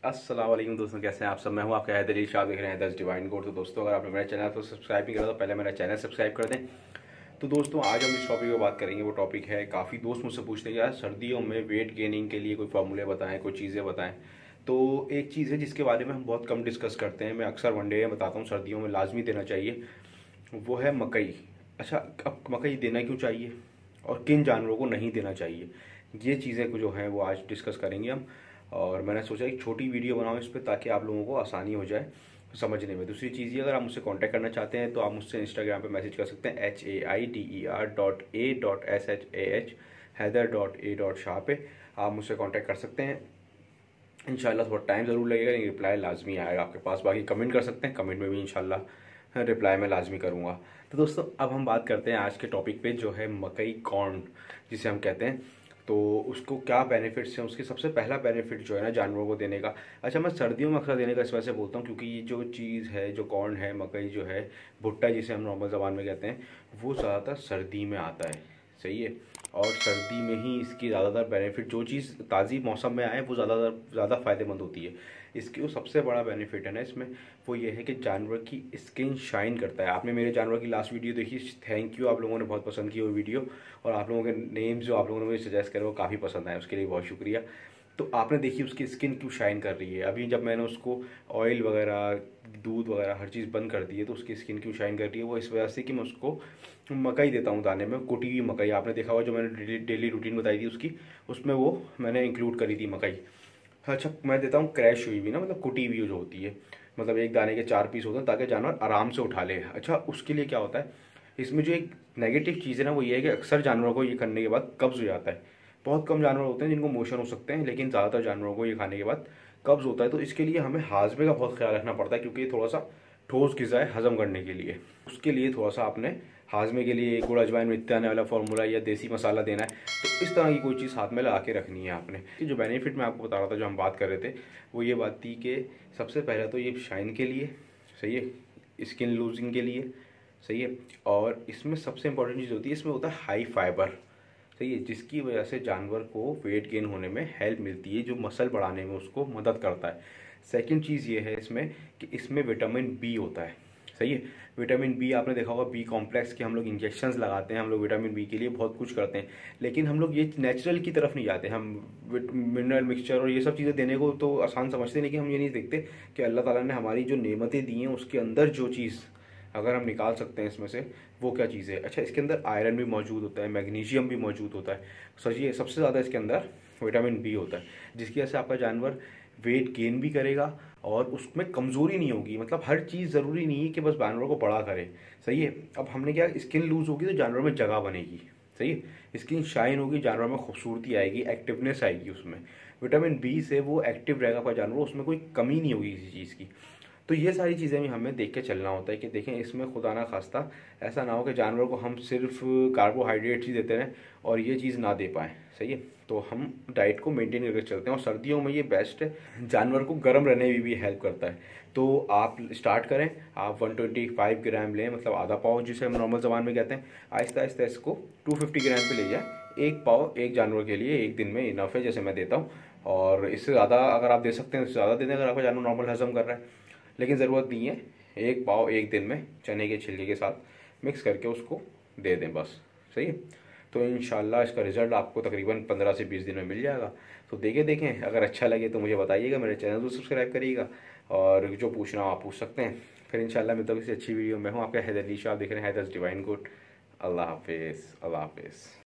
अस्सलाम वालेकुम दोस्तों, कैसे हैं आप सब। मैं हूं आपका हैदर अली शाह, देख रहे हैं 10 डिवाइन कोड। तो दोस्तों, अगर आपने मेरा चैनल तो सब्सक्राइब नहीं करा तो पहले मेरा चैनल सब्सक्राइब कर दें। तो दोस्तों, आज हम इस टॉपिक पर बात करेंगे। वो टॉपिक है, काफ़ी दोस्त मुझसे पूछते हैं यार सर्दियों में वेट गेनिंग के लिए कोई फार्मूले बताएं, कोई चीज़ें बताएं। तो एक चीज़ है जिसके बारे में हम बहुत कम डिस्कस करते हैं, मैं अक्सर वनडे में बताता हूँ सर्दियों में लाजमी देना चाहिए, वो है मकई। अच्छा, अब मकई देना क्यों चाहिए और किन जानवरों को नहीं देना चाहिए, ये चीज़ें जो हैं वो आज डिस्कस करेंगे हम। और मैंने सोचा एक छोटी वीडियो बनाऊँ इस पर, ताकि आप लोगों को आसानी हो जाए समझने में। दूसरी चीज़ ये, अगर आप मुझसे कांटेक्ट करना चाहते हैं तो आप मुझसे इंस्टाग्राम पे मैसेज कर सकते हैं HAIDER.A.SHAH, हैदर.A.शाह पे आप मुझसे कांटेक्ट कर सकते हैं। इंशाल्लाह थोड़ा टाइम ज़रूर लगेगा, लेकिन रिप्लाई लाजमी आएगा आपके पास। बाकी कमेंट कर सकते हैं, कमेंट में भी इंशाल्लाह रिप्लाई मैं लाजमी करूँगा। तो दोस्तों, अब हम बात करते हैं आज के टॉपिक पे, जो है मकई कॉर्न जिसे हम कहते हैं। तो उसको क्या बेनिफिट्स हैं, उसके सबसे पहला बेनिफिट जो है ना जानवरों को देने का। अच्छा, मैं सर्दियों में अक्सर देने का इस वजह से बोलता हूँ क्योंकि ये जो चीज़ है, जो कॉर्न है, मकई जो है, भुट्टा जिसे हम नॉर्मल ज़बान में कहते हैं, वो ज़्यादातर सर्दी में आता है। सही है। और सर्दी में ही इसकी ज़्यादातर बेनिफिट, जो चीज़ ताज़ी मौसम में आए वो ज़्यादा फ़ायदेमंद होती है। इसकी जो सबसे बड़ा बेनिफिट है ना इसमें, वो ये है कि जानवर की स्किन शाइन करता है। आपने मेरे जानवर की लास्ट वीडियो देखी, थैंक यू, आप लोगों ने बहुत पसंद की वो वीडियो। और आप लोगों के नेम्स जो आप लोगों ने मुझे सजेस्ट करे वो काफ़ी पसंद आए, उसके लिए बहुत शुक्रिया। तो आपने देखी उसकी स्किन क्यों शाइन कर रही है। अभी जब मैंने उसको ऑयल वगैरह, दूध वगैरह हर चीज़ बंद कर दी है, तो उसकी स्किन क्यों शाइन कर रही है, वो इस वजह से कि मैं उसको मकई देता हूँ दाने में, कुटी हुई मकई। आपने देखा हुआ जो मैंने डेली रूटीन बताई थी उसकी, उसमें वो मैंने इंक्लूड करी थी मकई। अच्छा, मैं देता हूँ क्रैश हुई भी ना, मतलब कुटी हुई जो होती है, मतलब एक दाने के 4 पीस होते हैं ताकि जानवर आराम से उठा ले। अच्छा, उसके लिए क्या होता है, इसमें जो एक नेगेटिव चीज़ है ना, वो ये है कि अक्सर जानवरों को ये करने के बाद कब्ज़ हो जाता है। बहुत कम जानवर होते हैं जिनको मोशन हो सकते हैं, लेकिन ज़्यादातर जानवरों को ये खाने के बाद कब्ज़ होता है। तो इसके लिए हमें हाजमे का बहुत ख्याल रखना पड़ता है, क्योंकि ये थोड़ा सा ठोस ग़िज़ा है हज़म करने के लिए। उसके लिए थोड़ा सा आपने हाजमे के लिए गुड़ अजवाइन मिर्च आने वाला फार्मूला या देसी मसाला देना है। तो इस तरह की कोई चीज़ हाथ में लगा के रखनी है आपने। कि जो बेनिफिट मैं आपको बता रहा था, जो हम बात कर रहे थे, वो ये बात थी कि सबसे पहले तो ये शाइन के लिए सही है, स्किन लूजिंग के लिए सही है। और इसमें सबसे इंपॉर्टेंट चीज़ होती है, इसमें होता है हाई फाइबर सही है, जिसकी वजह से जानवर को वेट गेन होने में हेल्प मिलती है, जो मसल बढ़ाने में उसको मदद करता है। सेकंड चीज़ ये है इसमें कि इसमें विटामिन बी होता है। सही है। विटामिन बी आपने देखा होगा, बी कॉम्प्लेक्स के हम लोग इंजेक्शंस लगाते हैं, हम लोग विटामिन बी के लिए बहुत कुछ करते हैं, लेकिन हम लोग ये नेचुरल की तरफ नहीं जाते। हम मिनरल मिक्सचर और ये सब चीज़ें देने को तो आसान समझते हैं, लेकिन हम ये नहीं देखते कि अल्लाह ताला ने हमारी जो नेमतें दी हैं उसके अंदर जो चीज़ अगर हम निकाल सकते हैं इसमें से, वो क्या चीज़ है। अच्छा, इसके अंदर आयरन भी मौजूद होता है, मैग्नीशियम भी मौजूद होता है। सोचिए, सबसे ज़्यादा इसके अंदर विटामिन बी होता है, जिसकी वजह से आपका जानवर वेट गेन भी करेगा और उसमें कमज़ोरी नहीं होगी। मतलब हर चीज़ ज़रूरी नहीं है कि बस जानवर को बड़ा करे। सही है। अब हमने क्या, स्किन लूज होगी तो जानवर में जगह बनेगी। सही है। स्किन शाइन होगी, जानवर में खूबसूरती आएगी, एक्टिवनेस आएगी उसमें। विटामिन बी से वो एक्टिव रहेगा आपका जानवर, उसमें कोई कमी नहीं होगी किसी चीज़ की। तो ये सारी चीज़ें भी हमें देख के चलना होता है कि देखें इसमें खुदा ना खास्ता ऐसा ना हो कि जानवर को हम सिर्फ कार्बोहाइड्रेट्स ही देते रहें और ये चीज़ ना दे पाएँ। सही है। तो हम डाइट को मेंटेन करके चलते हैं, और सर्दियों में ये बेस्ट है, जानवर को गर्म रहने में भी हेल्प करता है। तो आप स्टार्ट करें, आप 125 ग्राम लें, मतलब आधा पाव जिसे हम नॉर्मल ज़बान में कहते हैं। आहिस्ता आहिस्ता इसको 250 ग्राम पे ले जाए। एक पाव एक जानवर के लिए एक दिन में इनफ है, जैसे मैं देता हूँ। और इससे ज़्यादा अगर आप दे सकते हैं तो ज़्यादा दे दें, अगर आपका जानवर नॉर्मल हजम कर रहा है, लेकिन ज़रूरत नहीं है। एक पाव एक दिन में चने के छिलके के साथ मिक्स करके उसको दे दें बस। सही है। तो इंशाल्लाह इसका रिज़ल्ट आपको तकरीबन 15 से 20 दिन में मिल जाएगा। तो देखें, अगर अच्छा लगे तो मुझे बताइएगा, मेरे चैनल को सब्सक्राइब करिएगा, और जो पूछना हो आप पूछ सकते हैं। फिर इंशाल्लाह मिलता हूँ किसी अच्छी वीडियो में। हूँ आपका हैदर अली शाह, आप देख रहे हैं हैदर्स डिवाइन गुड। अल्लाह हाफिज़, अल्लाह हाफिज़।